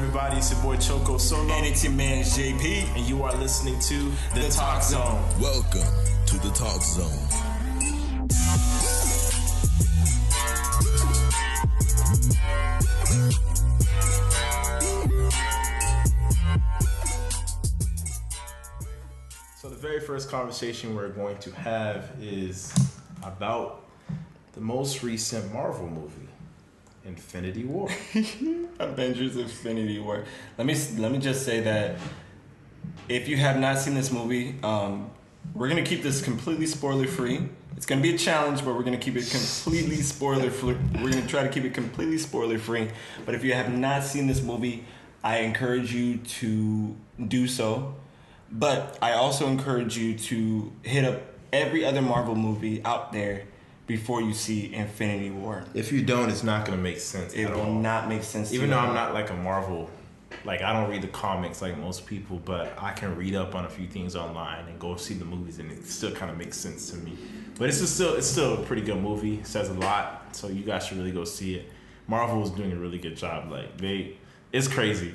everybody? It's your boy Choco Solo. And it's your man JP. And you are listening to The Talk Zone. Welcome to The Talk Zone. So the very first conversation we're going to have is about the most recent Marvel movie, Infinity War. Avengers Infinity War. Let me just say that if you have not seen this movie, we're gonna keep this completely spoiler free. It's gonna be a challenge, but we're gonna keep it completely spoiler free. We're gonna try to keep it completely spoiler free. But if you have not seen this movie, I encourage you to do so. But I also encourage you to hit up every other Marvel movie out there before you see Infinity War. If you don't, it's not going to make sense. It will not make sense. Even though I'm not like a Marvel, like I don't read the comics like most people, but I can read up on a few things online and go see the movies, and it still kind of makes sense to me. But it's still a pretty good movie. It says a lot, so you guys should really go see it. Marvel is doing a really good job. It's crazy.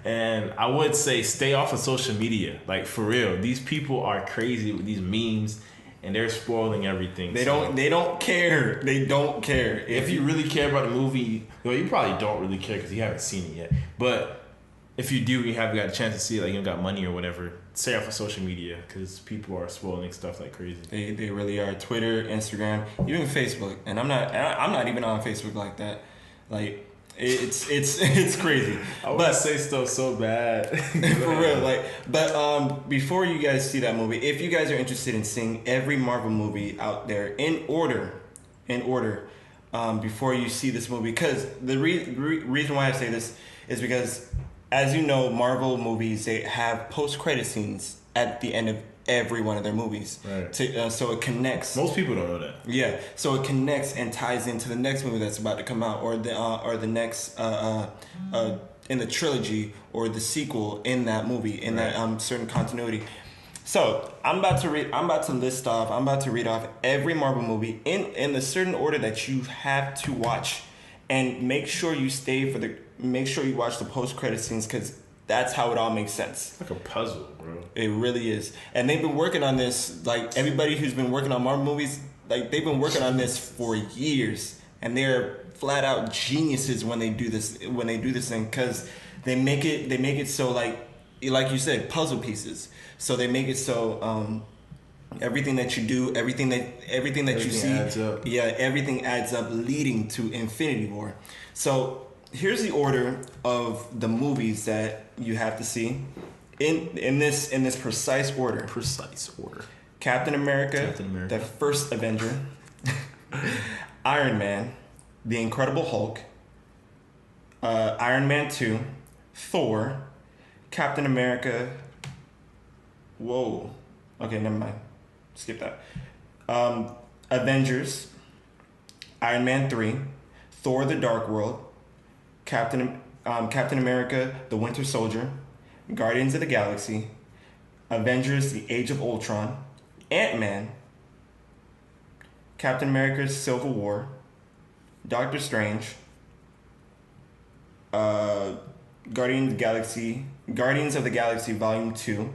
And I would say stay off of social media. Like, for real. These people are crazy with these memes, and they're spoiling everything. They don't care. They don't care. If you really care about the movie, well, you probably don't really care because you haven't seen it yet. But if you do, you haven't got a chance to see it, like you don't got money or whatever, stay off of social media because people are spoiling stuff like crazy. They really are. Twitter, Instagram, even Facebook. And I'm not even on Facebook like that. Like, it's crazy. I would say stuff so bad. For real. But before you guys see that movie, if you guys are interested in seeing every Marvel movie out there in order, before you see this movie, because the reason why I say this is because, as you know, Marvel movies, they have post-credit scenes at the end of every one of their movies. Right. So it connects. Most people don't know that. Yeah. So it connects and ties into the next movie that's about to come out, or the next in the trilogy, or the sequel in that movie, in right. that certain continuity. So I'm about to read off every Marvel movie in the certain order that you have to watch, and make sure you watch the post-credit scenes, because that's how it all makes sense. It's like a puzzle, bro. It really is. And they've been working on this, like everybody who's been working on Marvel movies, like they've been working on this for years, and they're flat out geniuses when they do this thing, because they make it so like you said, puzzle pieces. So they make it so everything that you do, everything that you see adds up. Yeah, everything adds up, leading to Infinity War. So here's the order of the movies that you have to see in this precise order. Captain America, the first Avenger, Iron Man, The Incredible Hulk, Iron Man 2, Thor, Captain America. Whoa. Okay, never mind. Skip that. Avengers, Iron Man 3, Thor: The Dark World, Captain America: The Winter Soldier, Guardians of the Galaxy, Avengers: The Age of Ultron, Ant-Man, Captain America's Civil War, Doctor Strange, Guardians of the Galaxy Volume 2,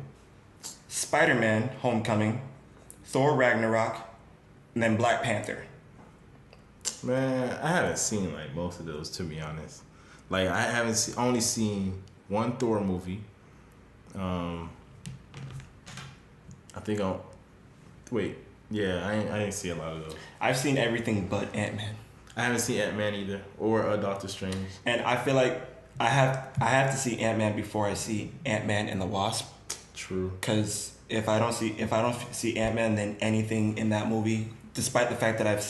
Spider-Man: Homecoming, Thor: Ragnarok, and then Black Panther. Man, I haven't seen like most of those, to be honest. Like, I haven't only seen one Thor movie. I think I didn't see a lot of those. I've seen everything but Ant-Man. I haven't seen Ant-Man either, or Doctor Strange. And I feel like I have to see Ant-Man before I see Ant-Man and the Wasp. True. Because if I don't see Ant-Man, then anything in that movie, despite the fact that I've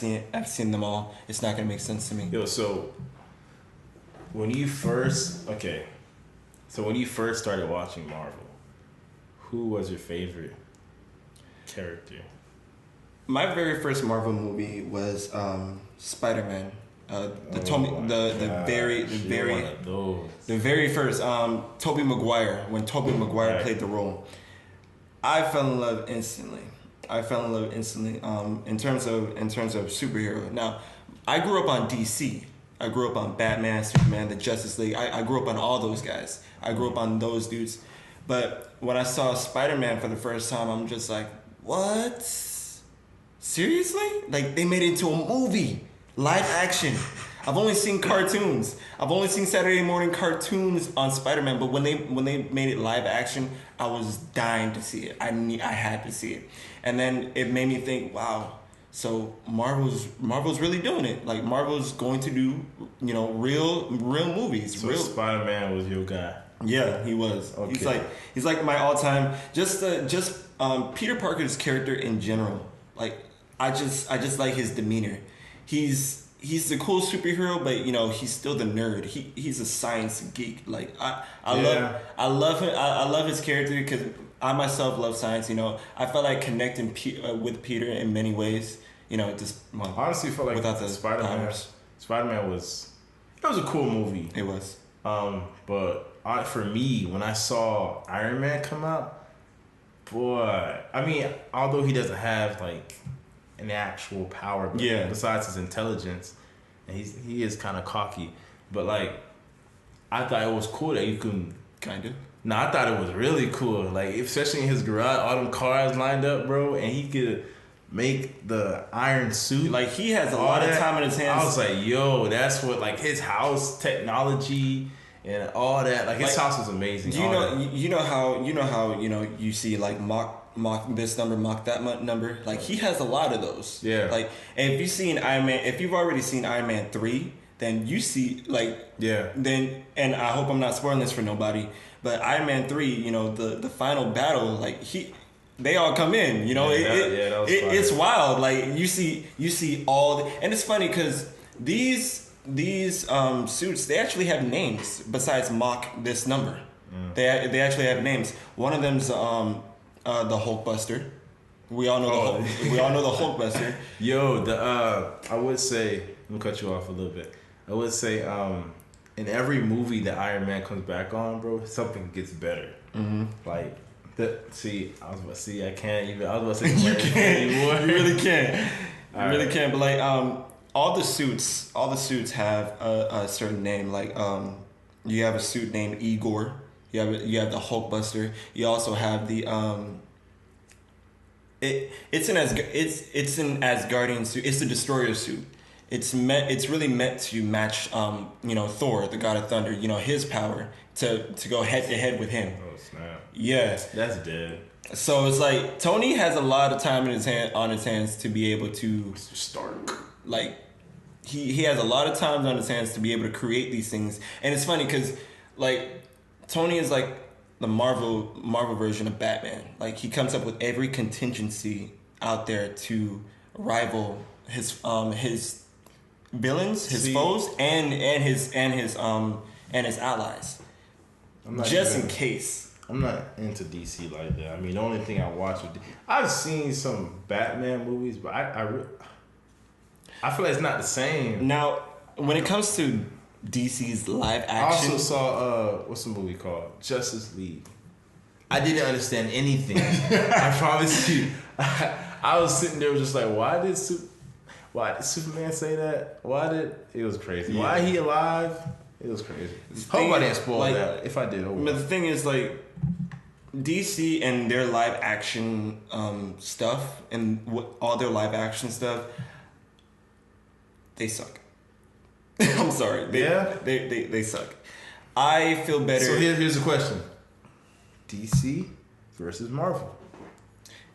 seen them all, it's not gonna make sense to me. Yo, so when you first started watching Marvel, who was your favorite character? My very first Marvel movie was Spider-Man. The very first Tobey Maguire, when Tobey Maguire played the role. I fell in love instantly. In terms of superhero. Now, I grew up on DC. I grew up on Batman, Superman, the Justice League. I grew up on all those guys. I grew up on those dudes. But when I saw Spider-Man for the first time, I'm just like, what? Seriously? Like, they made it into a movie. Live action. I've only seen cartoons. I've only seen Saturday morning cartoons on Spider-Man. But when they made it live action, I was dying to see it. I had to see it. And then it made me think, wow. So Marvel's really doing it. Like, Marvel's going to do, real movies. So Spider-Man was your guy. Yeah, he was. Okay. He's like my all-time. Just Peter Parker's character in general. Like, I just like his demeanor. He's the cool superhero, but he's still the nerd. He's a science geek. Like, I love him. I love his character because I myself love science. I felt like connecting with Peter in many ways. Honestly, felt like without the Spider-Man was a cool movie. It was. But for me, when I saw Iron Man come out, boy, I mean, although he doesn't have like an actual power, besides his intelligence, and he is kind of cocky, but like, I thought it was cool that you can kind of. No, I thought it was really cool. Like, especially in his garage, all them cars lined up, bro, and he could make the iron suit. Like, he has a lot of time in his hands. I was like, yo, that's what, like, his house technology and all that. Like, his house was amazing. You know how you see like mock this number, mock that number. Like, he has a lot of those. Yeah. Like, and if you've already seen Iron Man 3, then you see then, and I hope I'm not spoiling this for nobody, but Iron Man 3, the final battle, like they all come in, it's wild. Like, you see all and it's funny because these suits, they actually have names besides mock this number. They actually have names. One of them's the Hulkbuster. We all know the Hulkbuster. Yo, I would say, I'm gonna cut you off a little bit. I would say, in every movie that Iron Man comes back on, bro, something gets better. Mm-hmm. Like, I can't even. I was about to say, you can't anymore. You really can't. You really can't. But like, all the suits have a certain name. Like, you have a suit named Igor. You have the Hulkbuster. You also have the it's an Asgardian suit. It's the Destroyer suit. It's really meant to match Thor, the God of Thunder. His power to go head to head with him. Oh snap! Yeah, that's dead. So it's like Tony has a lot of time on his hands to be able to start. Like, he has a lot of time on his hands to be able to create these things. And it's funny because like Tony is like the Marvel version of Batman. Like, he comes up with every contingency out there to rival his villains, his foes, and his allies. In case. I'm not into DC like that. I mean, the only thing I watch I've seen some Batman movies, but I feel like it's not the same. Now, when it comes to DC's live action, I also saw what's the movie called? Justice League. I didn't understand anything. I promise you. I was sitting there just like, why did Superman say that? It was crazy. Yeah. Why he alive? It was crazy. Hope I didn't spoil that. If I did, but the thing is, like, DC and their live action stuff and all their live action stuff, they suck. I'm sorry. They suck. I feel better. So here's the question: DC versus Marvel.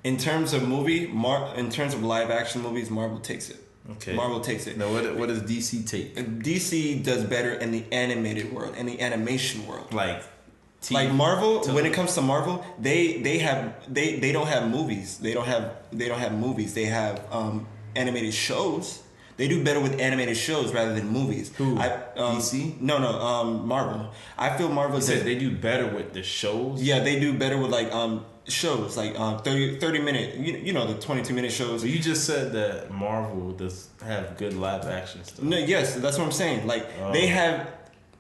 In terms of live action movies, Marvel takes it. Okay. Marvel takes it. Now, what does DC take? DC does better in the animated world, in the animation world. Like Marvel, when it comes to Marvel, they don't have movies. They don't have movies. They have animated shows. They do better with animated shows rather than movies. Who? DC? No, Marvel. I feel Marvel said they do better with the shows. Yeah, they do better with like shows like 30 minute, the 22-minute shows. So you just said that Marvel does have good live action stuff. No, yes, that's what I'm saying. Like,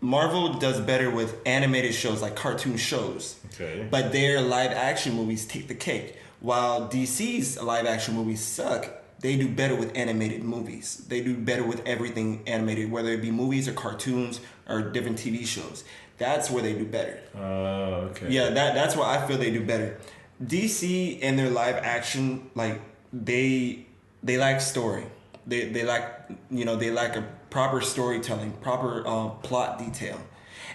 Marvel does better with animated shows, like cartoon shows. Okay. But their live action movies take the cake. While DC's live action movies suck they do better with animated movies. They do better with everything animated, whether it be movies or cartoons or different TV shows. That's where they do better. Okay. Yeah, that's why I feel they do better. DC and their live action, like they lack story. They lack, they lack a proper storytelling, proper plot detail,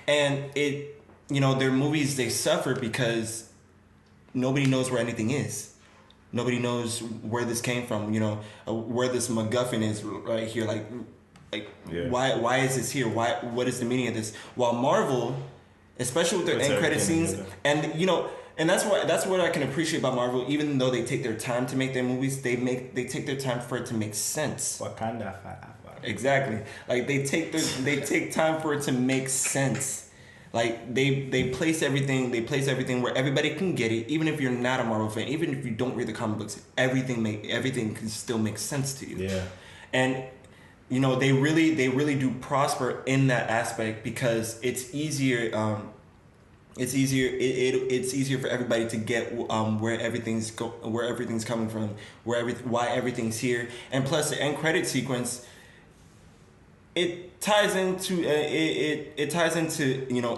and their movies, they suffer because nobody knows where anything is. Nobody knows where this came from. Where this MacGuffin is right here. Like yeah. why is this here? What is the meaning of this? While Marvel, especially with their end credit scenes, and that's what I can appreciate about Marvel. Even though they take their time to make their movies, they take their time for it to make sense. Wakanda. Exactly. Like they take time for it to make sense. Like they place everything where everybody can get it. Even if you're not a Marvel fan, even if you don't read the comic books, everything can still make sense to you. Yeah. And they really do prosper in that aspect because it's easier. It's easier for everybody to get where everything's coming from, why everything's here, and plus the end credit sequence. It ties into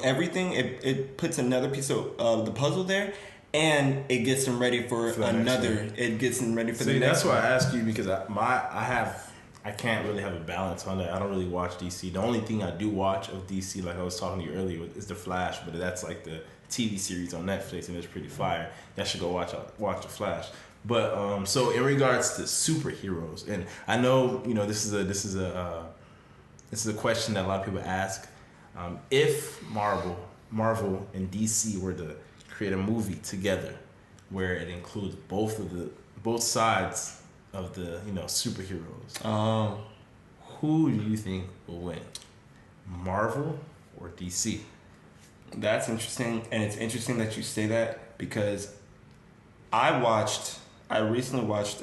everything. It puts another piece of the puzzle there, and it gets them ready for another. It gets them ready for the next. That's why I ask you, because I can't really have a balance on that. I don't really watch DC. The only thing I do watch of DC, like I was talking to you earlier, is The Flash, but that's like the TV series on Netflix, and it's pretty fire. That should go watch The Flash. But so in regards to superheroes, and I know this is a question that a lot of people ask. If Marvel and DC were to create a movie together, where it includes both sides of the superheroes, who do you think will win, Marvel or DC? That's interesting, and it's interesting that you say that because I recently watched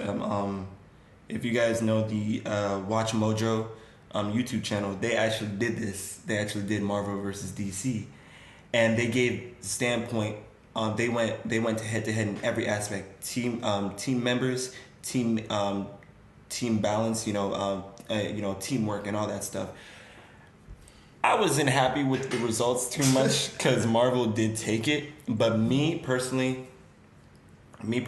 if you guys know the Watch Mojo YouTube channel, they actually did this. They actually did Marvel versus DC, and they gave the standpoint. They went head to head in every aspect. Team members, team balance. Teamwork and all that stuff. I wasn't happy with the results too much because Marvel did take it, but me personally. You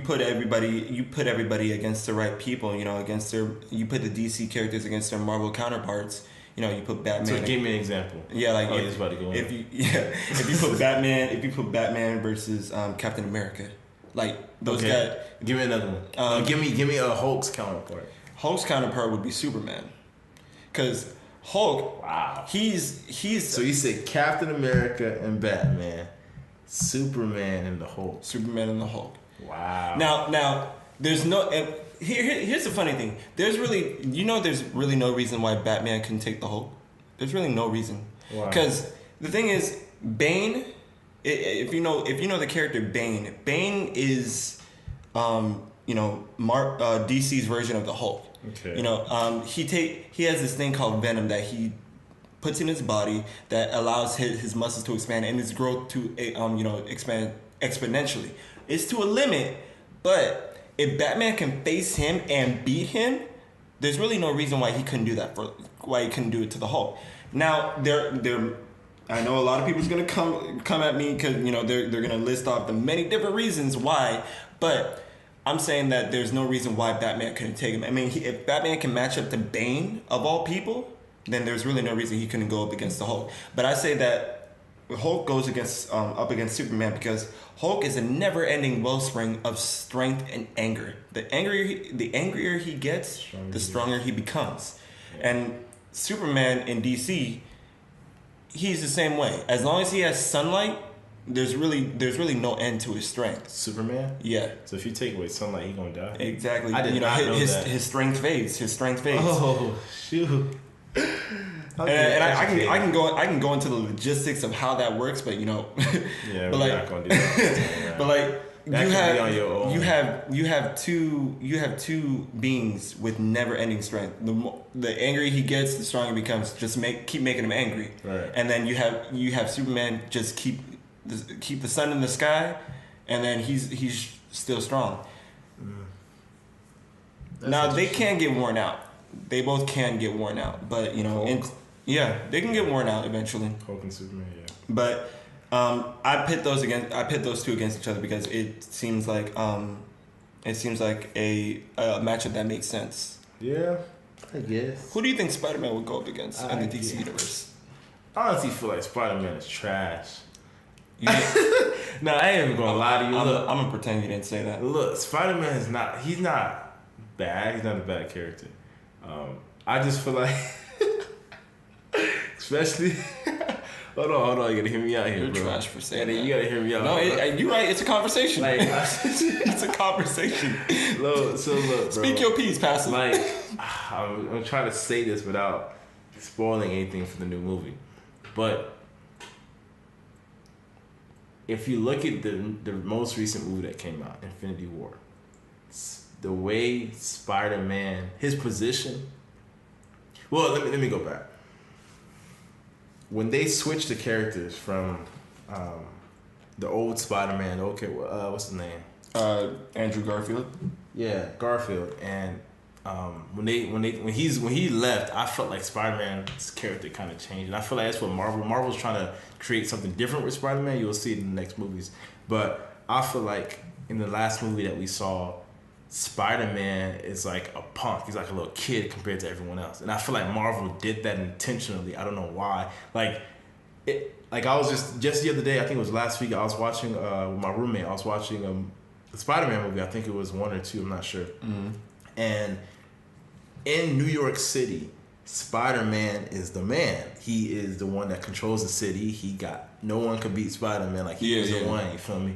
put everybody against the right people. You put the DC characters against their Marvel counterparts. You put Batman. So give me an example. Yeah, like if you put Batman versus Captain America, like those guys. Give me another one. Give me a Hulk's counterpart. Hulk's counterpart would be Superman, because Hulk. Wow. He's. So you say Captain America and Batman. Superman and the Hulk. Superman and the Hulk. Wow. Now, there's no. Here's the funny thing. There's really no reason why Batman can take the Hulk. There's really no reason. Why? Because the thing is, Bane. If you know the character Bane. Bane is, DC's version of the Hulk. Okay. He has this thing called Venom that he puts in his body that allows his muscles to expand and his growth to expand exponentially. It's to a limit, but if Batman can face him and beat him, there's really no reason why he couldn't do that. Why he couldn't do it to the Hulk. Now I know a lot of people's gonna come at me because they're gonna list off the many different reasons why, but I'm saying that there's no reason why Batman couldn't take him. I mean, if Batman can match up to Bane of all people, then there's really no reason he couldn't go up against the Hulk. But I say that Hulk goes up against Superman because Hulk is a never-ending wellspring of strength and anger. The angrier he gets, the stronger he becomes. Yeah. And Superman in DC, he's the same way. As long as he has sunlight, there's really no end to his strength. Superman? Yeah. So if you take away sunlight, he's gonna die? Exactly. I did not know that. His strength fades. Oh, shoot. And I can go into the logistics of how that works, but yeah, but we're not gonna do that. But like that you have two beings with never-ending strength. The angrier he gets, the stronger he becomes. Just keep making him angry, right? And then you have Superman just keep the sun in the sky, and then he's still strong. Now they can get worn out. They both can get worn out, but they can get worn out eventually. Hulk and Superman, yeah. But I pit those two against each other because it seems like a matchup that makes sense. Yeah, I guess. Who do you think Spider-Man would go up against in the DC universe? I honestly feel like Spider-Man is trash. No, I ain't even gonna lie to you. I'm gonna pretend you didn't say that. Look, Spider-Man is not. He's not bad. He's not a bad character. I just feel like, especially. Hold on. You gotta hear me out here, You're bro. trash for saying that. You gotta hear me out. No, you're right. It's a conversation. Like, it's a conversation. Look, bro. Speak your piece, Pastor. Like, I'm trying to say this without spoiling anything for the new movie, but if you look at the most recent movie that came out, Infinity War, the way Spider-Man, his position. Well, let me go back. When they switched the characters from the old Spider-Man, what's his name? Andrew Garfield. Yeah, Garfield. And when he left, I felt like Spider-Man's character kind of changed, and I feel like that's what Marvel's trying to create something different with Spider-Man. You'll see it in the next movies, but I feel like in the last movie that we saw, Spider-Man is like a punk. He's like a little kid compared to everyone else, and I feel like Marvel did that intentionally. I don't know why. Like I was just the other day, I think it was last week, I was watching with my roommate. I was watching the Spider-Man movie. I think it was 1 or 2. I'm not sure. Mm-hmm. And in New York City, Spider-Man is the man. He is the one that controls the city. No one could beat Spider-Man. Like he was the one. You feel me?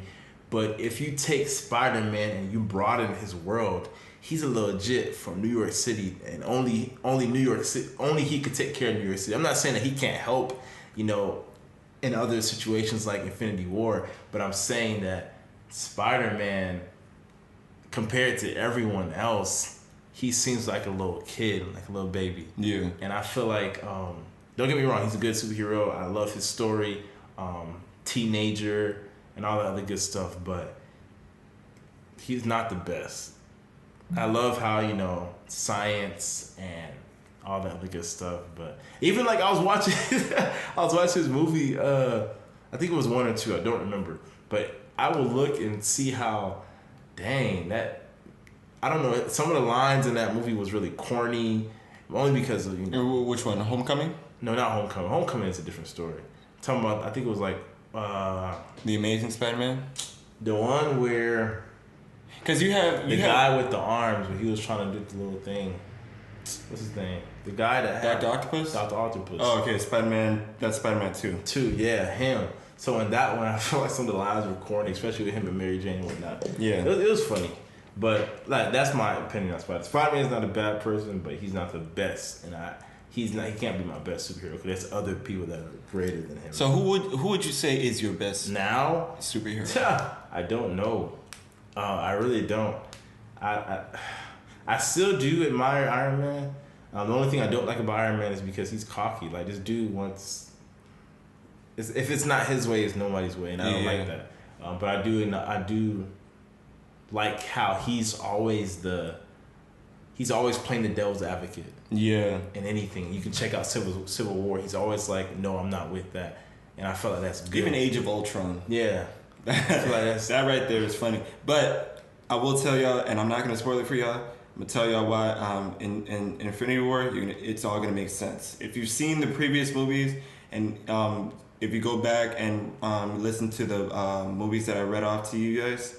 But if you take Spider-Man and you broaden his world, he's a legit from New York City, and only New York City, only he could take care of New York City. I'm not saying that he can't help, in other situations like Infinity War, but I'm saying that Spider-Man, compared to everyone else, he seems like a little kid, like a little baby. Yeah. And I feel like, don't get me wrong, he's a good superhero. I love his story, teenager, and all that other good stuff, but he's not the best. I love how, science and all that other good stuff, but even like I was watching his movie, I think it was 1 or 2, I don't remember, but I will look and see how, I don't know, some of the lines in that movie was really corny, only because of, Which one, Homecoming? No, not Homecoming. Homecoming is a different story. I'm talking about, I think it was like, The Amazing Spider-Man? The one where... Because you have... The guy with the arms, where he was trying to do the little thing. What's his name? The guy that had... Dr. Octopus? Dr. Octopus. Oh, okay. Spider-Man. That's Spider-Man 2. 2, yeah. Him. So in that one, I feel like some of the lines were corny, especially with him and Mary Jane and whatnot. Yeah. It was funny. But like that's my opinion on Spider-Man. Spider-Man's not a bad person, but he's not the best. And he can't be my best superhero because there's other people that are greater than him. So who would you say is your best now superhero? I don't know. I really don't. I still do admire Iron Man. The only thing I don't like about Iron Man is because he's cocky. Like this dude wants. If it's not his way, it's nobody's way, and I don't like that. But I do like how he's always playing the devil's advocate. Yeah. In anything. You can check out Civil War. He's always like, no, I'm not with that. And I felt like that's good. Even Age of Ultron. Yeah. I feel like that right there is funny. But I will tell y'all, and I'm not going to spoil it for y'all, I'm going to tell y'all why in Infinity War, it's all going to make sense. If you've seen the previous movies, and if you go back and listen to the movies that I read off to you guys,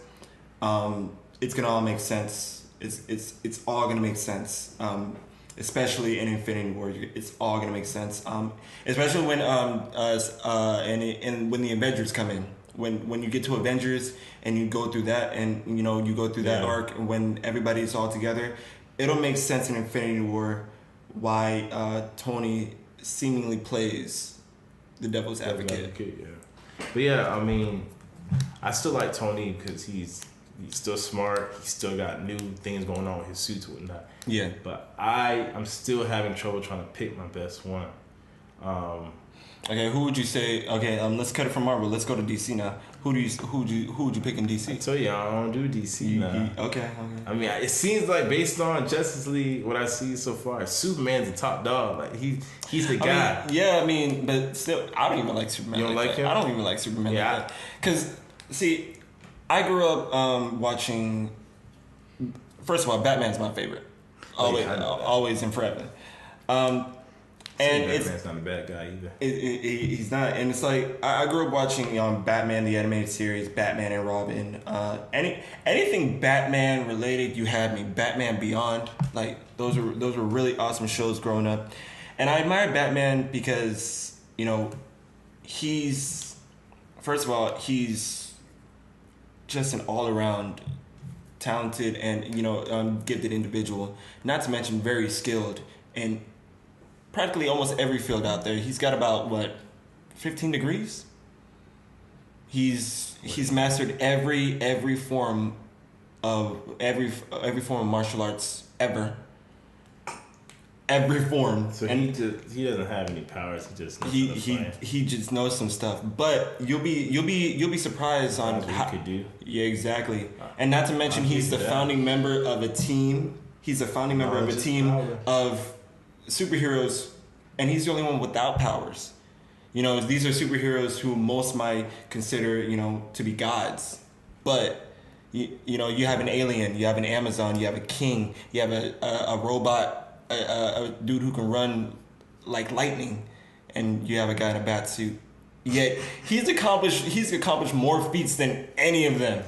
it's gonna all make sense. It's all gonna make sense. Especially in Infinity War, it's all gonna make sense. Especially when when the Avengers come in. When you get to Avengers and you go through that, and you go through that arc, and when everybody's all together, it'll make sense in Infinity War why Tony seemingly plays the devil's advocate. Yeah. But yeah, I mean, I still like Tony because he's still smart. He's still got new things going on with his suits and whatnot. Yeah. But I'm still having trouble trying to pick my best one. Okay, who would you say? Okay, let's cut it from Marvel. Let's go to DC now. Who would you pick in I DC? tell you, I don't do DC now. Okay. I mean, it seems like based on Justice League, what I see so far, Superman's the top dog. Like he's the guy. I mean, but still, I don't even like Superman. You don't like him? I don't even like Superman. Yeah. Like that. Cause see, I grew up watching. First of all, Batman's my favorite. Always and forever. And Batman's not a bad guy either. He's not, and it's like I grew up watching Batman the animated series, Batman and Robin. Anything Batman related, you had me. Batman Beyond, like those were really awesome shows growing up, and I admired Batman because he's first of all he's just an all around talented and gifted individual. Not to mention very skilled and practically almost every field out there. He's got about 15 degrees. He's mastered every form of martial arts ever. Every form. So he doesn't have any powers. He just knows some stuff. But you'll be surprised on what he could do. Yeah, exactly. And not to mention he's the founding member of a team. He's a founding member of a team of superheroes, and he's the only one without powers. These are superheroes who most might consider, to be gods. But, you have an alien, you have an Amazon, you have a king, you have a robot, a dude who can run like lightning, and you have a guy in a bat suit. Yet, he's accomplished more feats than any of them.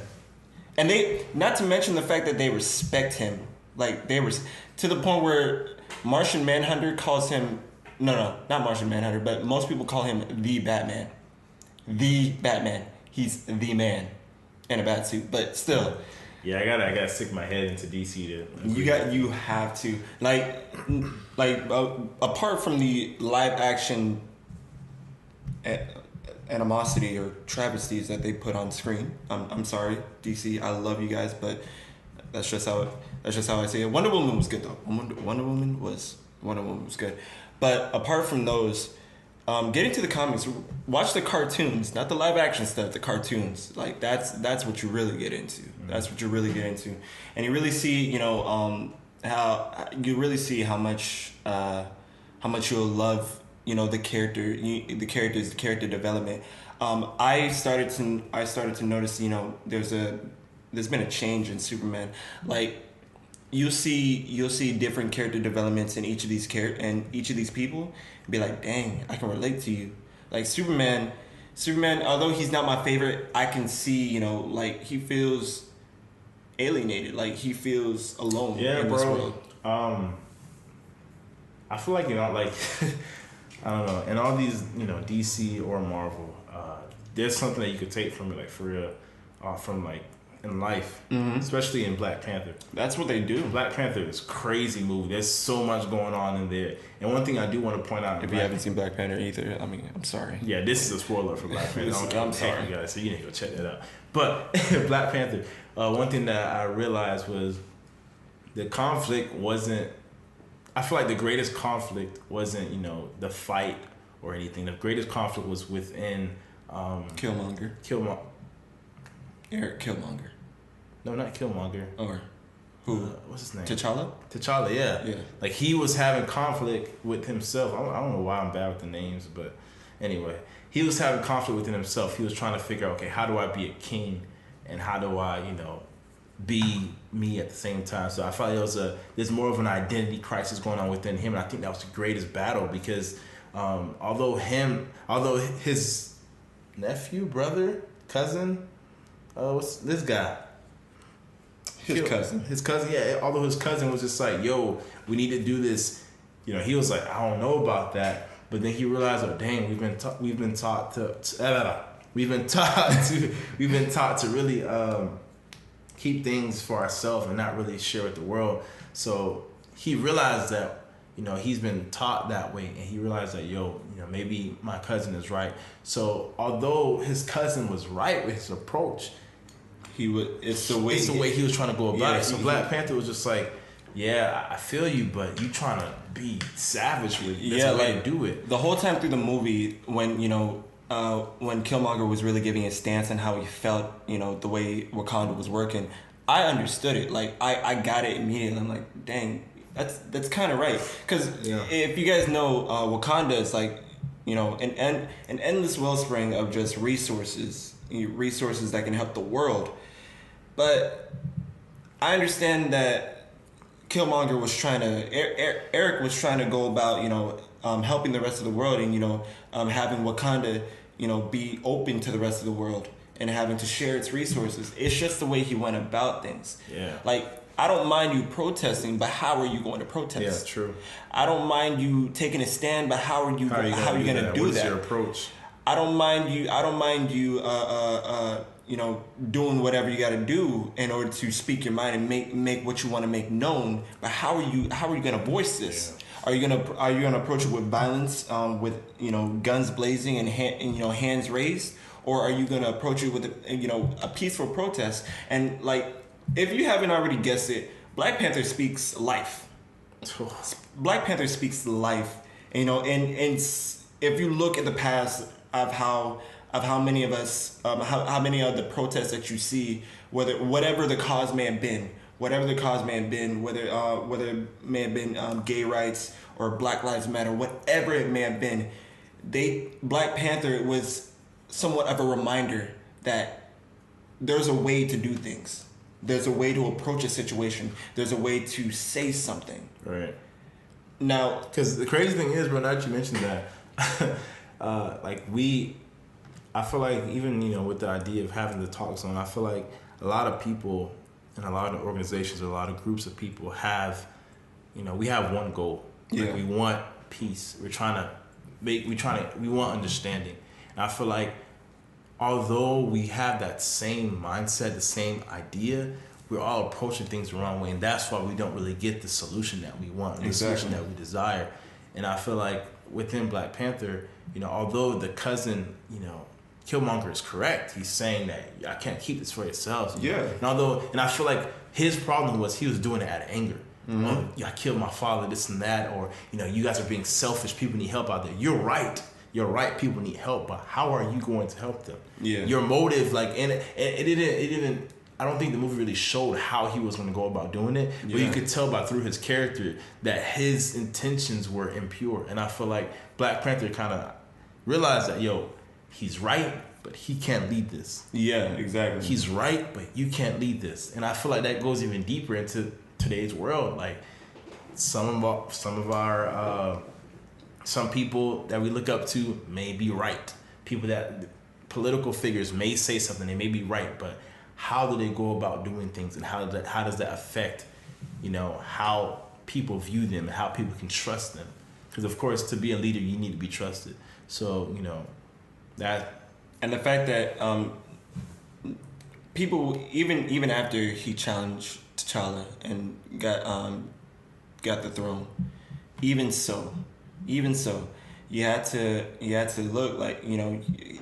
And not to mention the fact that they respect him. Like, they were to the point where Martian Manhunter calls him, no, not Martian Manhunter, but most people call him the Batman. The Batman. He's the man in a bat suit, but still. Yeah, I gotta stick my head into DC to. You have to apart from the live action animosity or travesties that they put on screen. I'm sorry, DC. I love you guys, but that's just how I see it. Wonder Woman was good though. Wonder Woman was good. But apart from those, get into the comics. Watch the cartoons, not the live action stuff. The cartoons, like that's what you really get into. That's what you really get into, and you really see, how you really see how much you'll love, the character development. I started to notice, there's been a change in Superman. Like, you'll see different character developments in each of these people, and be like, dang, I can relate to you. Like Superman, although he's not my favorite, I can see, he feels alienated, like he feels alone in this world. I feel like like I don't know, in all these DC or Marvel, there's something that you could take from it, like for real, from like in life, especially in Black Panther. That's what they do. Black Panther is a crazy movie. There's so much going on in there. And one thing I do want to point out, if you haven't seen Black Panther either, I mean, I'm sorry. Yeah, this is a spoiler for Black Panther. I'm sorry, you guys, so you need to go check that out. But Black Panther, one thing that I realized was the conflict wasn't. I feel like the greatest conflict wasn't the fight or anything. The greatest conflict was within Killmonger. Eric Killmonger. No, not Killmonger. Or who? What's his name? T'Challa, yeah. Like, he was having conflict with himself. I don't know why I'm bad with the names, but anyway. He was having conflict within himself. He was trying to figure out, okay, how do I be a king? And how do I, be me at the same time? So I felt like there's more of an identity crisis going on within him. And I think that was the greatest battle because although his nephew, brother, cousin, what's this guy? His cousin, yeah. Although his cousin was just like, "Yo, we need to do this," he was like, "I don't know about that," but then he realized, "Oh, dang, we've been taught to really keep things for ourselves and not really share with the world." So he realized that he's been taught that way, and he realized that maybe my cousin is right. So although his cousin was right with his approach, it's the way he was trying to go about it. So Black Panther was just like, Yeah, I feel you, but you trying to be savage with it. That's Yeah, the way like to do it. the whole time through the movie, when when Killmonger was really giving his stance and how he felt, the way Wakanda was working, I understood it. Like I got it immediately. I'm like, dang, that's kind of right. Because if you guys know, Wakanda is like, an endless wellspring of just resources that can help the world. But I understand that Killmonger was trying to, Eric was trying to go about, helping the rest of the world and, having Wakanda, be open to the rest of the world and having to share its resources. It's just the way he went about things. Yeah. Like, I don't mind you protesting, but how are you going to protest? Yeah, true. I don't mind you taking a stand, but how are you going to do What's that? your approach? I don't mind you doing whatever you got to do in order to speak your mind and make what you want to make known. But how are you going to voice this? Yeah. Are you gonna approach it with violence, with guns blazing and hands raised, or are you gonna approach it with a peaceful protest? And like, if you haven't already guessed it, Black Panther speaks life. Black Panther speaks life. And if you look at the past of how many of us, how many of the protests that you see, whatever the cause may have been, whether it may have been gay rights or Black Lives Matter, whatever it may have been, Black Panther was somewhat of a reminder that there's a way to do things. There's a way to approach a situation. There's a way to say something. Right. Now, because the crazy thing is, bro, now that you mentioned that, I feel like even, with the idea of having the talk zone, I feel like a lot of people and a lot of organizations or a lot of groups of people have, we have one goal. Yeah. Like, we want peace. We want understanding. And I feel like although we have that same mindset, the same idea, we're all approaching things the wrong way. And that's why we don't really get the solution that we want, the solution that we desire. And I feel like within Black Panther, although the cousin, Killmonger is correct. He's saying that I can't keep this for yourselves. Yeah. And I feel like his problem was he was doing it out of anger. Mm-hmm. I killed my father, this and that, or you guys are being selfish. People need help out there. You're right. People need help, but how are you going to help them? Yeah. Your motive, and it didn't. I don't think the movie really showed how he was going to go about doing it, but you could tell through his character that his intentions were impure. And I feel like Black Panther kind of realized that, he's right, but he can't lead this. Yeah, exactly. He's right, but you can't lead this. And I feel like that goes even deeper into today's world. Like some people that we look up to may be right. Political figures may say something, they may be right, but how do they go about doing things, and how does that affect, how people view them and how people can trust them? Because of course, to be a leader, you need to be trusted. So that, and the fact that people even after he challenged T'Challa and got the throne, even so, you had to look like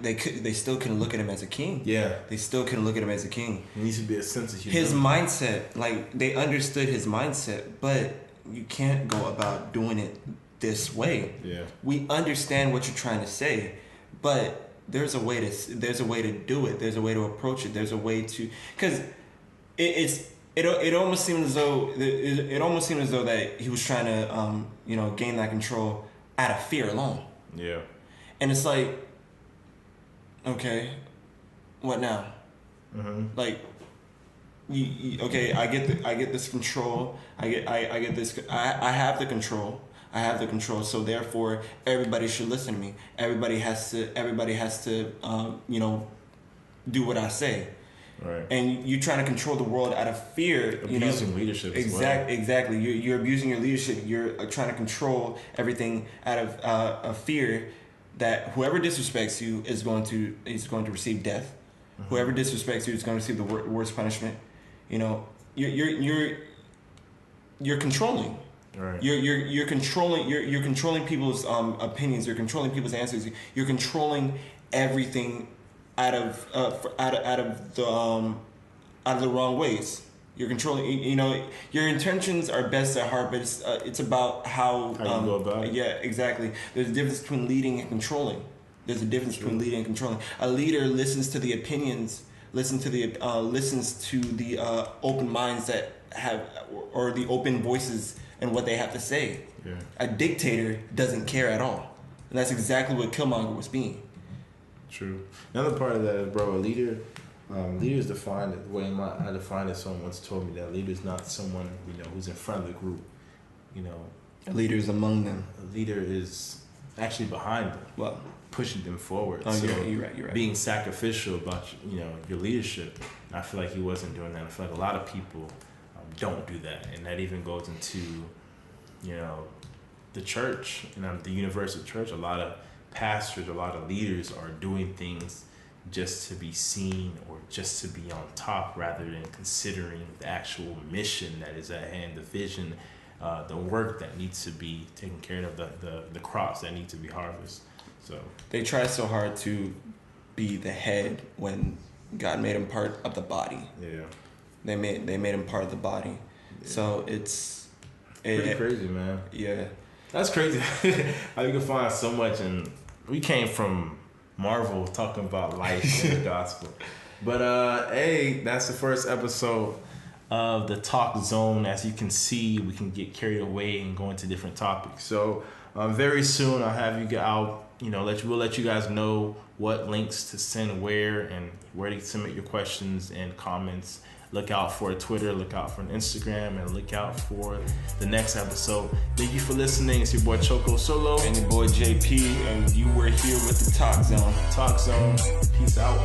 they still couldn't look at him as a king. Yeah, they still couldn't look at him as a king. There needs to be a sense of humility. His mindset, like they understood his mindset, but you can't go about doing it this way. Yeah, we understand what you're trying to say, but there's a way to do it. There's a way to approach it. There's a way to, because it almost seemed as though that he was trying to gain that control out of fear alone. Yeah. And it's like, okay, what now? Mm-hmm. Like, okay, I get this control. I get this. I have the control. So therefore, everybody should listen to me. Everybody has to do what I say. Right. And you're trying to control the world out of fear. Abusing leadership as well. Exactly. You're abusing your leadership. You're trying to control everything out of fear that whoever disrespects you is going to receive death. Mm-hmm. Whoever disrespects you is going to receive the worst punishment. You're controlling. Right. You're controlling people's opinions. You're controlling people's answers. You're controlling everything out of the wrong ways. You're controlling. You know, your intentions are best at heart, but it's about how you go about it. Yeah, exactly. There's a difference between leading and controlling. There's a difference between leading and controlling. A leader listens to the opinions, listens to the open minds that have, or the open voices and what they have to say. Yeah. A dictator doesn't care at all, and that's exactly what Killmonger was being. True. Another part of that is, bro, a leader. Leaders defined it the way I defined it. Someone once told me that leader is not someone who's in front of the group. A leader is among them. A leader is actually behind them. Well, pushing them forward. Oh, so you're right. Being sacrificial about your leadership. I feel like he wasn't doing that. I feel like a lot of people don't do that, and that even goes into the church and the universal church. A lot of pastors, a lot of leaders are doing things just to be seen or just to be on top, rather than considering the actual mission that is at hand, the vision, the work that needs to be taken care of, the crops that need to be harvested. So they try so hard to be the head when God made him part of the body. Yeah, they made him part of the body. Yeah. So it's pretty crazy, man. Yeah, that's crazy. How you can find so much, and we came from Marvel talking about life and the gospel. But hey, that's the first episode of the Talk Zone. As you can see, we can get carried away and go into different topics. So very soon I'll have you get out. We'll let you guys know what links to send where and where to submit your questions and comments. Look out for Twitter, look out for Instagram, and look out for the next episode. Thank you for listening. It's your boy Choco Solo. And your boy JP, and you were here with the Talk Zone. Talk Zone. Peace out.